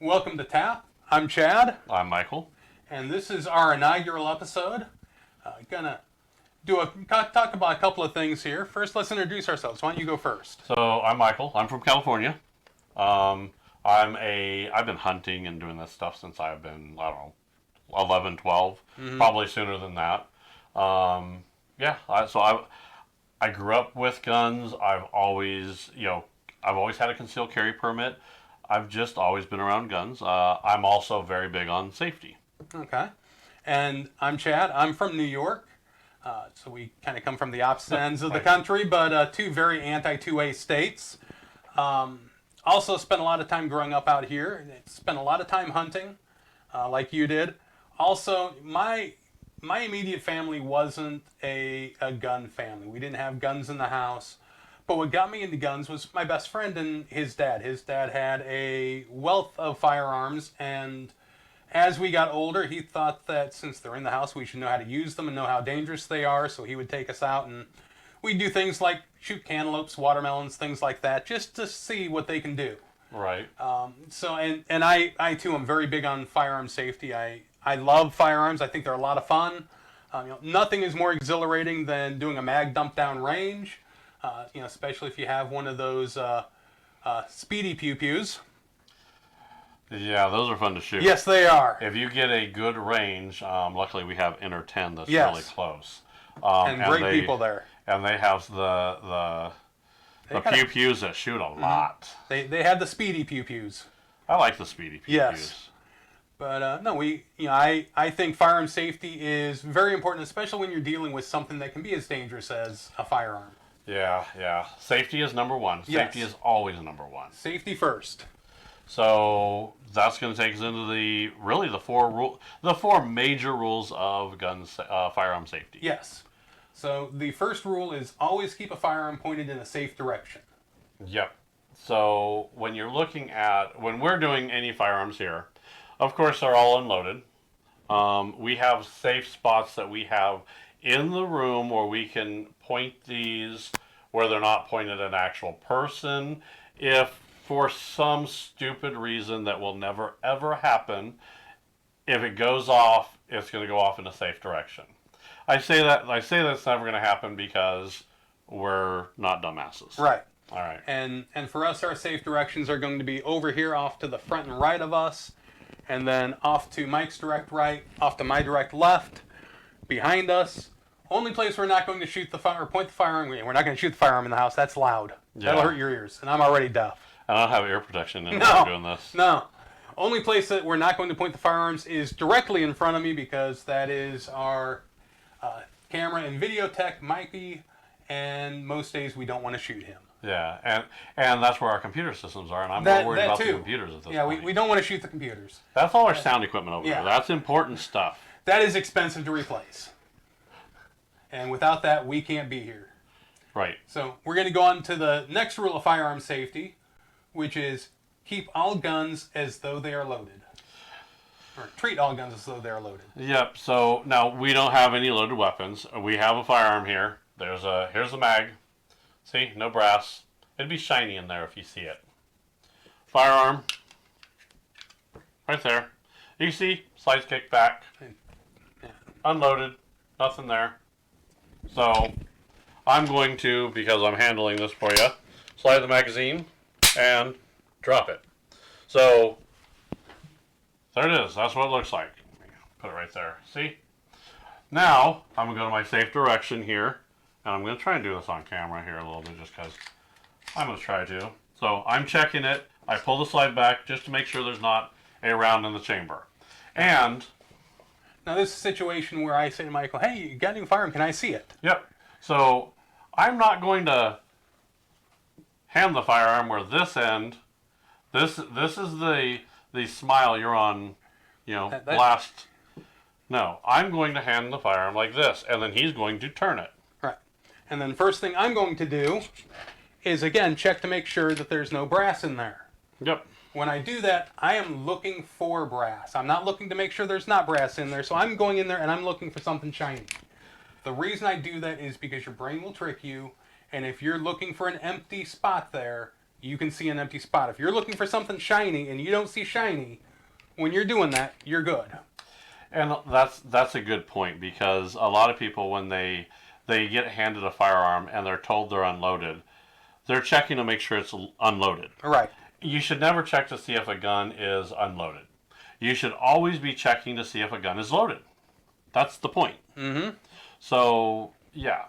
Welcome to TAAP. I'm Chad, I'm Michael. and this is our inaugural episode. Gonna talk about a couple of things here. First, let's introduce ourselves. Why don't you go first? So I'm Michael. I'm from California. I've been hunting and doing this stuff since I've been, I don't know, 11, 12, probably sooner than that. I grew up with guns. I've always had a concealed carry permit. I've just always been around guns. I'm also very big on safety. Okay. And I'm Chad. I'm from New York. So we kind of come from the opposite ends of the country, but two very anti-2A states. Also spent a lot of time growing up out here. Spent a lot of time hunting, like you did. Also, my immediate family wasn't a gun family. We didn't have guns in the house. But what got me into guns was my best friend and his dad. His dad had a wealth of firearms, and as we got older, he thought that since they're in the house, we should know how to use them and know how dangerous they are. So he would take us out, and we'd do things like shoot cantaloupes, watermelons, things like that, just to see what they can do. Right. I too am very big on firearm safety. I love firearms. I think they're a lot of fun. Nothing is more exhilarating than doing a mag dump down range. Especially if you have one of those speedy pews. Yeah, those are fun to shoot. Yes, they are. If you get a good range, luckily we have Inner 10 that's Yes. really close. And great people there. And they have the pews that shoot a lot. They had the speedy pews. I like the speedy pews. Yes. But I think firearm safety is very important, especially when you're dealing with something that can be as dangerous as a firearm. Yeah. Safety is number one. Yes. Safety is always number one. Safety first. So that's going to take us into the four major rules of firearm safety. Yes. So the first rule is always keep a firearm pointed in a safe direction. Yep. So when we're doing any firearms here, of course they're all unloaded. We have safe spots that we have in the room where we can point these where they're not pointed at an actual person. If for some stupid reason that will never ever happen, if it goes off, it's going to go off in a safe direction. I say that's never going to happen because we're not dumbasses. Right. All right. And for us, our safe directions are going to be over here off to the front and right of us, and then off to Mike's direct right, off to my direct left, behind us. Only place we're not going to shoot the fire or point the firearm. We're not going to shoot the firearm in the house. That's loud. Yeah. That'll hurt your ears, and I'm already deaf. I don't have ear protection when I'm doing this. No. Only place that we're not going to point the firearms is directly in front of me, because that is our camera and video tech, Mikey, and most days we don't want to shoot him. Yeah, and that's where our computer systems are, and I'm more worried about the computers at this point. Yeah, we don't want to shoot the computers. That's all our sound equipment over there. That's important stuff. That is expensive to replace. And without that, we can't be here. Right. So we're going to go on to the next rule of firearm safety, which is keep all guns as though they are loaded. Or treat all guns as though they are loaded. Yep. So now we don't have any loaded weapons. We have a firearm here. Here's the mag. See, no brass. It'd be shiny in there if you see it. Firearm. Right there. You see, slides kicked back. Unloaded. Nothing there. So I'm going to, because I'm handling this for you, slide the magazine and drop it. So there it is. That's what it looks like. Put it right there. See? Now I'm going to go to my safe direction here, and I'm going to try and do this on camera here a little bit just because I'm going to try to. So I'm checking it. I pull the slide back just to make sure there's not a round in the chamber. And now this is a situation where I say to Michael, hey, you got a new firearm, can I see it? Yep. So I'm not going to hand the firearm where this end, this is the smile you're on, blast. No, I'm going to hand the firearm like this, and then he's going to turn it. Right. And then first thing I'm going to do is, again, check to make sure that there's no brass in there. Yep. When I do that, I am looking for brass. I'm not looking to make sure there's not brass in there, so I'm going in there and I'm looking for something shiny. The reason I do that is because your brain will trick you, and if you're looking for an empty spot there, you can see an empty spot. If you're looking for something shiny and you don't see shiny, when you're doing that, you're good. And that's a good point, because a lot of people, when they get handed a firearm and they're told they're unloaded, they're checking to make sure it's unloaded. Right. You should never check to see if a gun is unloaded. You should always be checking to see if a gun is loaded. That's the point. Mm-hmm. So, yeah.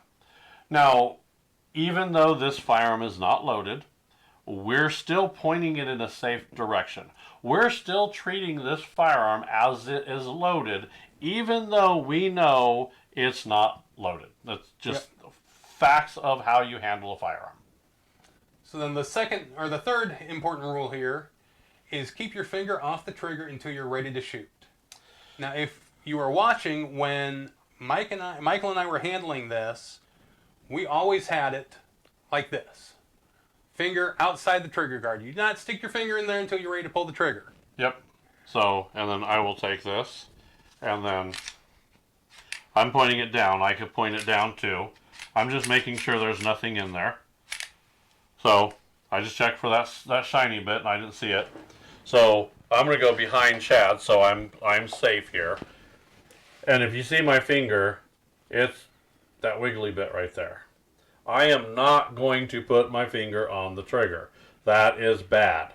Now, even though this firearm is not loaded, we're still pointing it in a safe direction. We're still treating this firearm as it is loaded, even though we know it's not loaded. That's just facts of how you handle a firearm. So then the third important rule here is keep your finger off the trigger until you're ready to shoot. Now, if you were watching when Michael and I were handling this, we always had it like this. Finger outside the trigger guard. You do not stick your finger in there until you're ready to pull the trigger. Yep. So, and then I will take this, and then I'm pointing it down. I could point it down too. I'm just making sure there's nothing in there. So, I just checked for that shiny bit, and I didn't see it. So, I'm going to go behind Chad, so I'm safe here. And if you see my finger, it's that wiggly bit right there. I am not going to put my finger on the trigger. That is bad.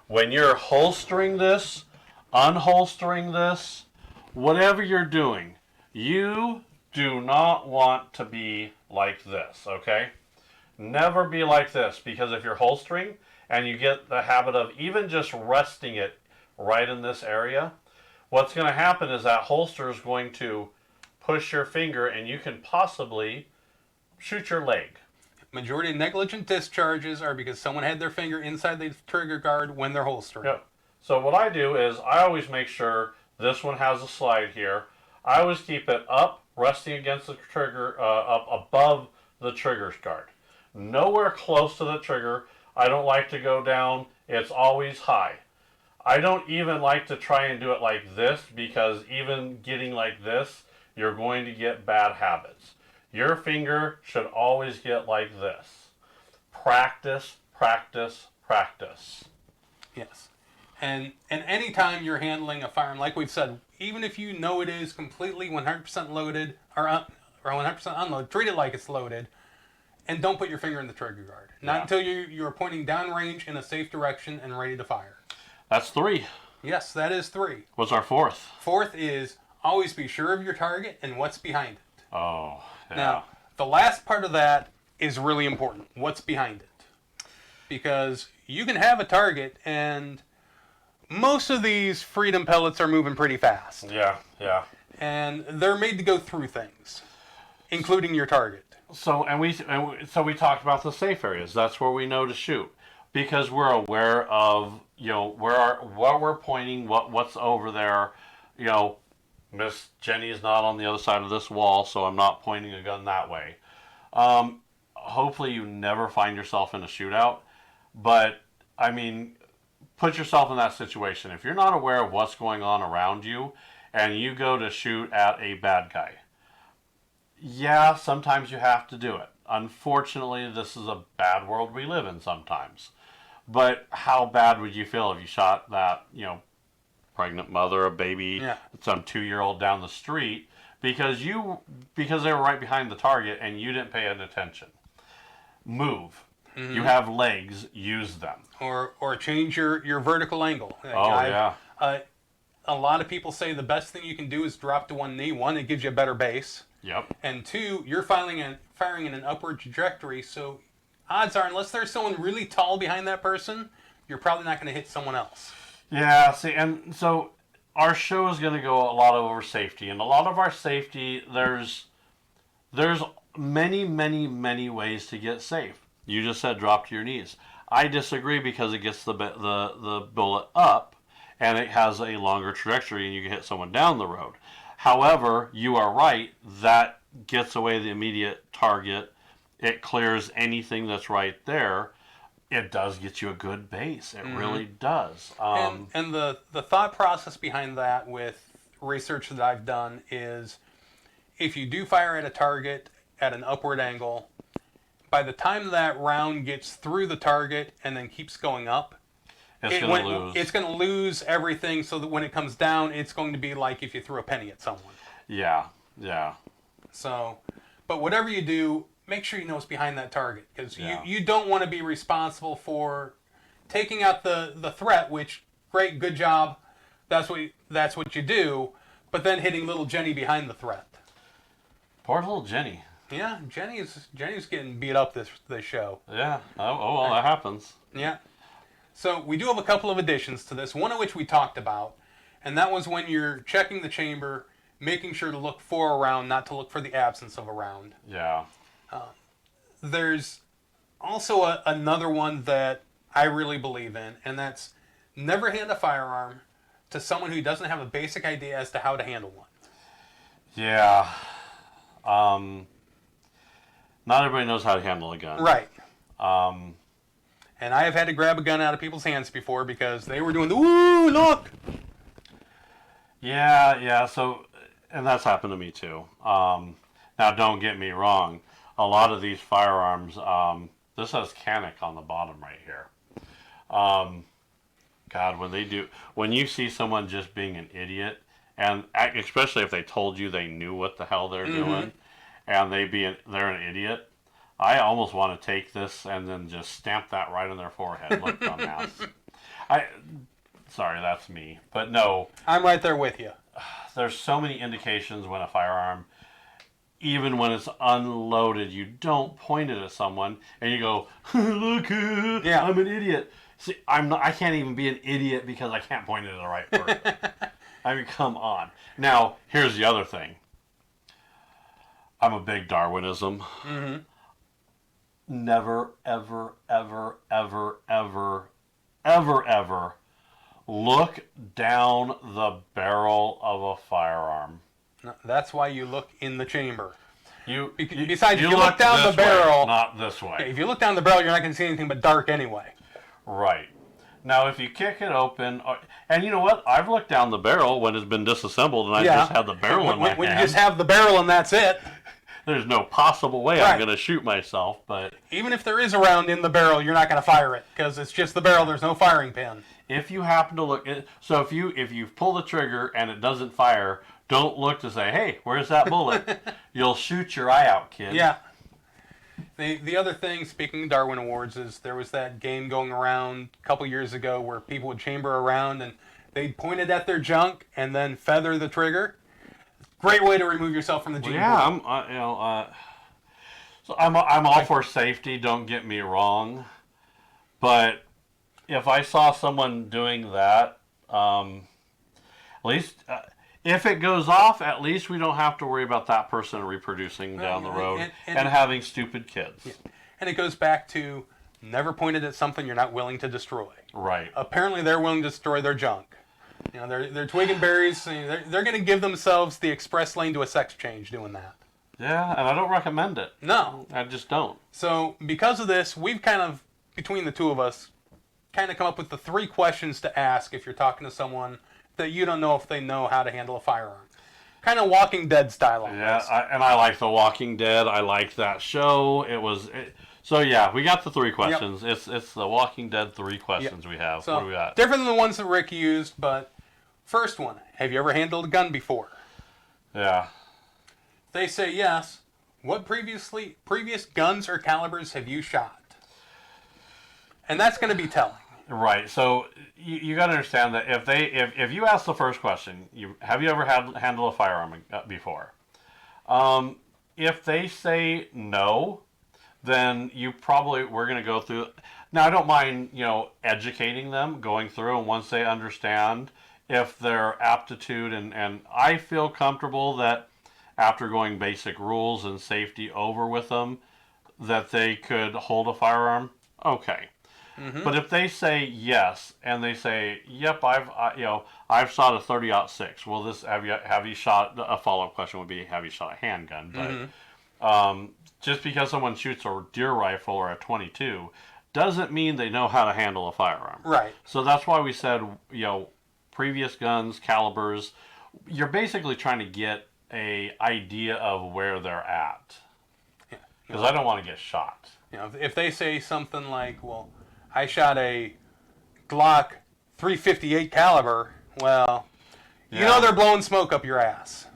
When you're holstering this, unholstering this, whatever you're doing, you do not want to be like this, okay? Never be like this, because if you're holstering and you get the habit of even just resting it right in this area, what's going to happen is that holster is going to push your finger and you can possibly shoot your leg. Majority of negligent discharges are because someone had their finger inside the trigger guard when they're holstering. Yep. So what I do is I always make sure this one has a slide here. I always keep it up, resting against the trigger, up above the trigger guard. Nowhere close to the trigger. I don't like to go down. It's always high. I don't even like to try and do it like this, because even getting like this, you're going to get bad habits. Your finger should always get like this. Practice, practice, practice. Yes. And anytime you're handling a firearm, like we've said, even if you know it is completely 100% loaded or 100% unloaded, treat it like it's loaded, and don't put your finger in the trigger guard. Not until you're pointing downrange in a safe direction and ready to fire. That's 3. Yes, that is 3. What's our 4th? 4th is always be sure of your target and what's behind it. Oh, yeah. Now, the last part of that is really important. What's behind it? Because you can have a target, and most of these Freedom pellets are moving pretty fast. Yeah, yeah. And they're made to go through things, including your target. So we talked about the safe areas. That's where we know to shoot, because we're aware of what we're pointing, what's over there. Miss Jenny is not on the other side of this wall, so I'm not pointing a gun that way. Hopefully you never find yourself in a shootout, but I mean, put yourself in that situation. If you're not aware of what's going on around you and you go to shoot at a bad guy, yeah, sometimes you have to do it. Unfortunately, this is a bad world we live in sometimes. But how bad would you feel if you shot that, pregnant mother, a baby, some 2-year-old down the street because they were right behind the target and you didn't pay attention? Move. Mm-hmm. You have legs, use them. Or change your vertical angle. Yeah. A lot of people say the best thing you can do is drop to one knee. One, it gives you a better base. Yep. And 2, you're firing in an upward trajectory, so odds are, unless there's someone really tall behind that person, you're probably not going to hit someone else. Yeah, see, and so our show is going to go a lot over safety, and a lot of our safety, there's many, many, many ways to get safe. You just said drop to your knees. I disagree, because it gets the bullet up, and it has a longer trajectory, and you can hit someone down the road. However, you are right, that gets away the immediate target. It clears anything that's right there. It does get you a good base. It really does. And the thought process behind that, with research that I've done, is if you do fire at a target at an upward angle, by the time that round gets through the target and then keeps going up, it's going to lose everything, so that when it comes down, it's going to be like if you threw a penny at someone. Yeah, yeah. So, but whatever you do, make sure you know what's behind that target, because Yeah. you don't want to be responsible for taking out the threat, which, great, good job, that's what you do, but then hitting little Jenny behind the threat. Poor little Jenny. Yeah, Jenny's getting beat up this show. Yeah. Oh well, that happens. Yeah. So we do have a couple of additions to this, one of which we talked about, and that was when you're checking the chamber, making sure to look for a round, not to look for the absence of a round. Yeah. There's also another one that I really believe in, and that's never hand a firearm to someone who doesn't have a basic idea as to how to handle one. Yeah. Not everybody knows how to handle a gun. Right. And I have had to grab a gun out of people's hands before because they were doing the "woo, look." Yeah. So, and that's happened to me too. Now, don't get me wrong. A lot of these firearms, this has Canic on the bottom right here. God, when you see someone just being an idiot, and especially if they told you they knew what the hell they're doing, and they're an idiot, I almost want to take this and then just stamp that right on their forehead. Look, dumbass. Sorry, that's me. But no. I'm right there with you. There's so many indications when a firearm, even when it's unloaded, you don't point it at someone and you go, look, I'm an idiot. See, I can't even be an idiot because I can't point it at the right person. I mean, come on. Now, here's the other thing. I'm a big Darwinism. Mm-hmm. Never, ever, ever, ever, ever, ever, ever look down the barrel of a firearm. No, that's why you look in the chamber. Besides, if you look down the barrel, way, not this way. If you look down the barrel, you're not going to see anything but dark anyway. Right. Now, if you kick it open, and you know what? I've looked down the barrel when it's been disassembled, and I just have the barrel in my hand. When you just have the barrel and that's it. There's no possible way I'm going to shoot myself, but even if there is a round in the barrel, you're not going to fire it because it's just the barrel. There's no firing pin. If you happen to look, so if you pull the trigger and it doesn't fire, don't look to say, "Hey, where's that bullet?" You'll shoot your eye out, kid. Yeah. The other thing, speaking of Darwin Awards, is there was that game going around a couple years ago where people would chamber around and they'd point it at their junk and then feather the trigger. Great way to remove yourself from the gene pool. Yeah, so I'm all for safety. Don't get me wrong, but if I saw someone doing that, at least if it goes off, at least we don't have to worry about that person reproducing down the road and having stupid kids. Yeah. And it goes back to never point it at something you're not willing to destroy. Right. Apparently, they're willing to destroy their junk. You know, they're twigging berries. They're going to give themselves the express lane to a sex change doing that. Yeah, and I don't recommend it. No. I just don't. So, because of this, we've kind of, between the two of us, kind of come up with the 3 questions to ask if you're talking to someone that you don't know if they know how to handle a firearm. Kind of Walking Dead style on this. And I like The Walking Dead. I liked that show. So yeah, we got the 3 questions. Yep. It's The Walking Dead 3 questions we have. So, what do we got? Different than the ones that Rick used, but first one, have you ever handled a gun before? Yeah. If they say yes, what previous guns or calibers have you shot? And that's going to be telling. Right. So you got to understand that if you ask the first question, have you ever handled a firearm before? If they say no, then we're going to go through. Now I don't mind educating them, going through, and once they understand, if their aptitude and I feel comfortable that after going basic rules and safety over with them, that they could hold a firearm. Okay. Mm-hmm. But if they say yes and they say, "Yep, I've shot a 30-06," well, have you shot? A follow-up question would be, have you shot a handgun? But just because someone shoots a deer rifle or a .22 doesn't mean they know how to handle a firearm. Right. So that's why we said, previous guns, calibers. You're basically trying to get an idea of where they're at. Because I don't want to get shot. You know, if they say something like, "Well, I shot a Glock 358 caliber," well, you know they're blowing smoke up your ass.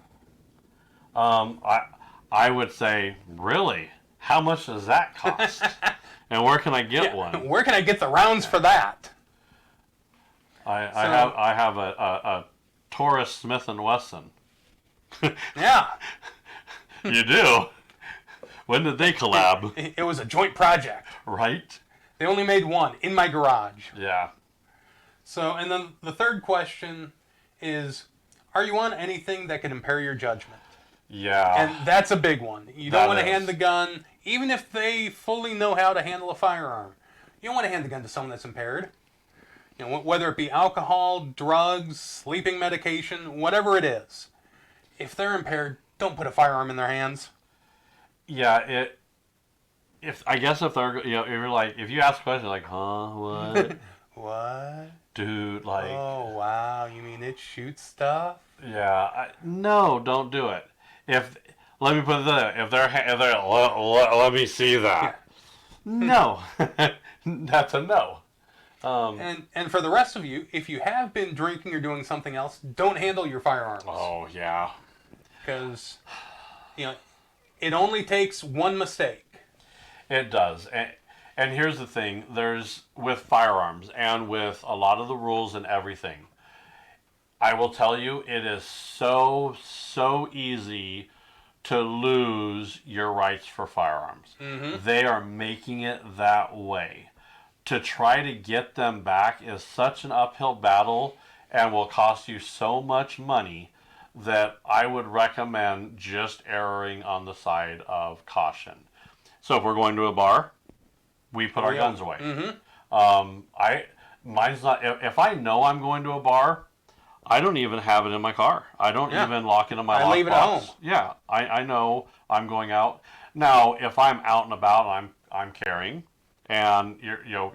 I would say, really, how much does that cost? And where can I get one? Where can I get the rounds for that? I have a Taurus Smith and Wesson. Yeah. You do? When did they collab? It was a joint project. Right? They only made one in my garage. Yeah. So, and then the third question is, are you on anything that could impair your judgment? Yeah. And that's a big one. You don't want to is. hand the gun, even if they fully know how to handle a firearm. You don't want to hand the gun to someone that's impaired. You know, whether it be alcohol, drugs, sleeping medication, whatever it is. If they're impaired, don't put a firearm in their hands. Yeah, if they're, you know, if you're like, if you ask a question like, huh, what? What? Dude, like, Oh, wow, you mean it shoots stuff? yeah, no, don't do it. Let me put it this, if they're let me see that. No. That's a no. And for the rest of you, if you have been drinking or doing something else, don't handle your firearms. Oh, yeah. Because, you know, it only takes one mistake. It does. And here's the thing, there's, with firearms and with a lot of the rules and everything, I will tell you, it is so easy to lose your rights for firearms. Mm-hmm. They are making it that way. To try to get them back is such an uphill battle and will cost you so much money that I would recommend just erring on the side of caution. So if we're going to a bar, we put our guns away. Mm-hmm. Mine's not. If I know I'm going to a bar, I don't even have it in my car. I don't even lock it in my lockbox. I leave it at home. Yeah, I know I'm going out. Now, if I'm out and about, and I'm carrying, and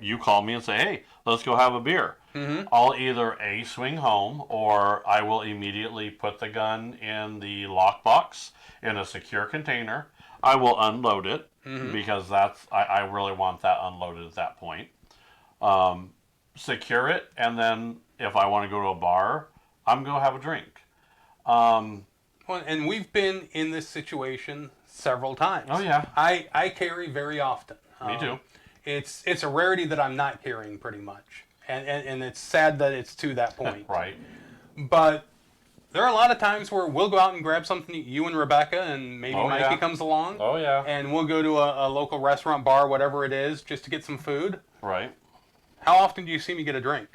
you call me and say, hey, let's go have a beer. Mm-hmm. I'll either A, swing home, or I will immediately put the gun in the lockbox in a secure container. I will unload it because I really want that unloaded at that point. Secure it, and then if I want to go to a bar, I'm going to have a drink. Well, and we've been in this situation several times. Oh, yeah. I carry very often. Me too. It's a rarity that I'm not carrying pretty much. And it's sad that it's to that point. Right. But there are a lot of times where we'll go out and grab something to eat, you and Rebecca, and maybe Mikey comes along. Oh, yeah. And we'll go to a local restaurant, bar, whatever it is, just to get some food. Right. How often do you see me get a drink?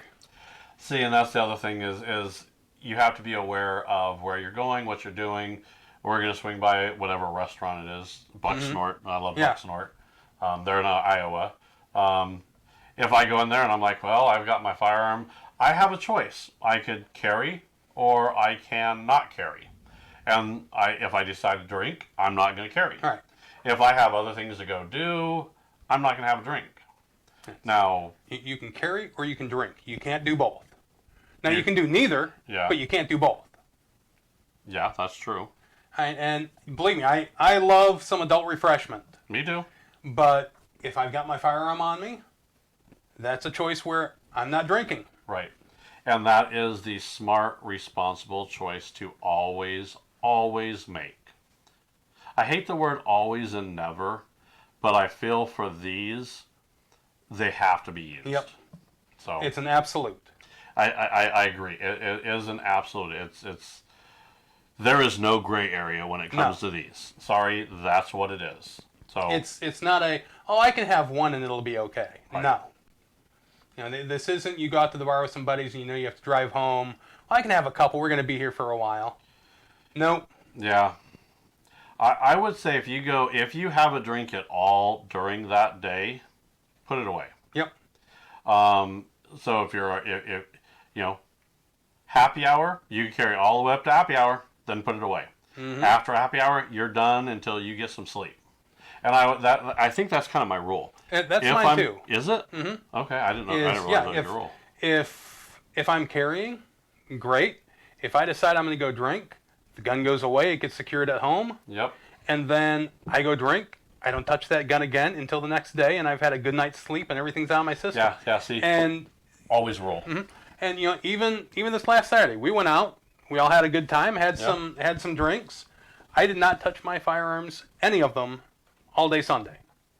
See, and that's the other thing is you have to be aware of where you're going, what you're doing. We're going to swing by whatever restaurant it is. Bucksnort. I love Bucksnort. They're in Iowa. If I go in there and I'm like, well, I've got my firearm, I have a choice. I could carry or I can not carry. And if I decide to drink, I'm not going to carry. All right. If I have other things to go do, I'm not going to have a drink. Now, you can carry or you can drink. You can't do both. Now, you can do neither, but you can't do both. Yeah, that's true. And believe me, I love some adult refreshment. Me too. But if I've got my firearm on me, that's a choice where I'm not drinking. Right. And that is the smart, responsible choice to always make. I hate the word always and never, but I feel for these, they have to be used. Yep. So it's an absolute. I agree. It is an absolute. There is no gray area when it comes to these. Sorry, that's what it is. So it's not I can have one and it'll be okay. Right. No. You know, this isn't you go out to the bar with some buddies and you know you have to drive home. Well, I can have a couple. We're going to be here for a while. Nope. Yeah. I would say if you have a drink at all during that day, put it away. Yep. So if happy hour, you can carry all the way up to happy hour, then put it away. Mm-hmm. After happy hour, you're done until you get some sleep. And I think that's kind of my rule. That's mine too. Is it? Mm-hmm. Okay, I didn't know. I didn't realize that was your rule. If I'm carrying, great. If I decide I'm going to go drink, the gun goes away. It gets secured at home. Yep. And then I go drink. I don't touch that gun again until the next day, and I've had a good night's sleep, and everything's out of my system. Yeah, yeah. See, And always rule. and you know, even this last Saturday, we went out. We all had a good time. Had Yeah. some drinks. I did not touch my firearms, any of them, all day Sunday,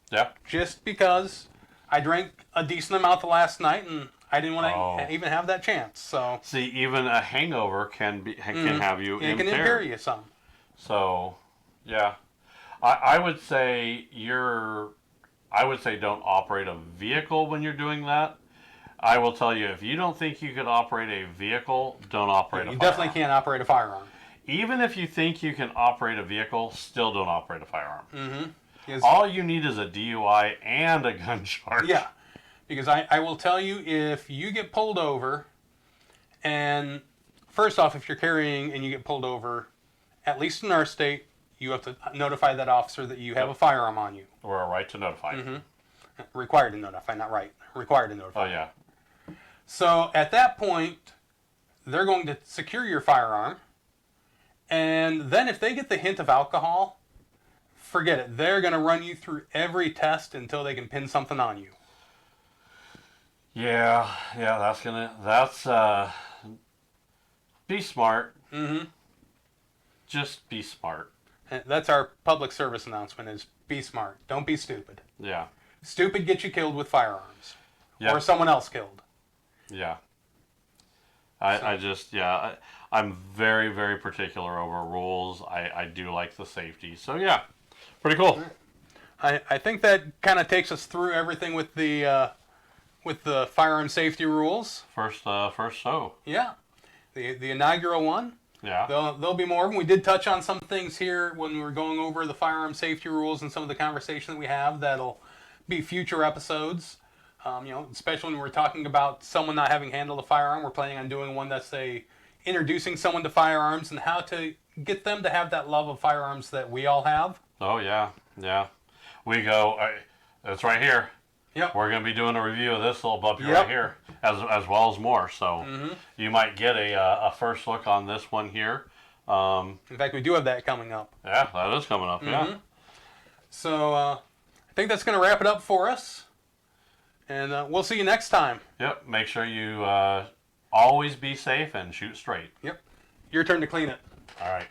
Yeah. just because I drank a decent amount the last night, and I didn't want to Oh. even have that chance. So See, even a hangover can have you it can impair impaired. you some. So, yeah, I would say don't operate a vehicle when you're doing that. I will tell you, if you don't think you could operate a vehicle, don't operate a You firearm. definitely can't operate a firearm. Even if you think you can operate a vehicle, still don't operate a firearm. Because- All you need is a DUI and a gun charge. Yeah, because I will tell you, if you get pulled over, and first off, if you're carrying and you get pulled over, at least in our state, you have to notify that officer that you have a firearm on you. Or a right to notify. Required to notify, not right. Required to notify. Oh, yeah. So at that point, they're going to secure your firearm, and then if they get the hint of alcohol, forget it. They're going to run you through every test until they can pin something on you. Yeah, be smart. Just be smart. And that's our public service announcement: is be smart. Don't be stupid. Yeah. Stupid gets you killed with firearms, Yeah. or someone else killed. Yeah. I'm very, very particular over rules. I do like the safety. So, yeah, pretty cool. I think that kind of takes us through everything with the firearm safety rules. First show. Yeah, the inaugural one. Yeah. There'll be more of them. We did touch on some things here when we were going over the firearm safety rules and some of the conversation that we have that'll be future episodes. Especially when we're talking about someone not having handled a firearm, we're planning on doing one that's introducing someone to firearms and how to get them to have that love of firearms that we all have. Oh, yeah. Yeah. We go, it's right here. Yep. We're going to be doing a review of this little puppy Yep. right here, as well as more. So you might get a first look on this one here. In fact, we do have that coming up. Yeah, that is coming up. Yeah. So I think that's going to wrap it up for us. And we'll see you next time. Yep. Make sure you always be safe and shoot straight. Yep. Your turn to clean it. All right.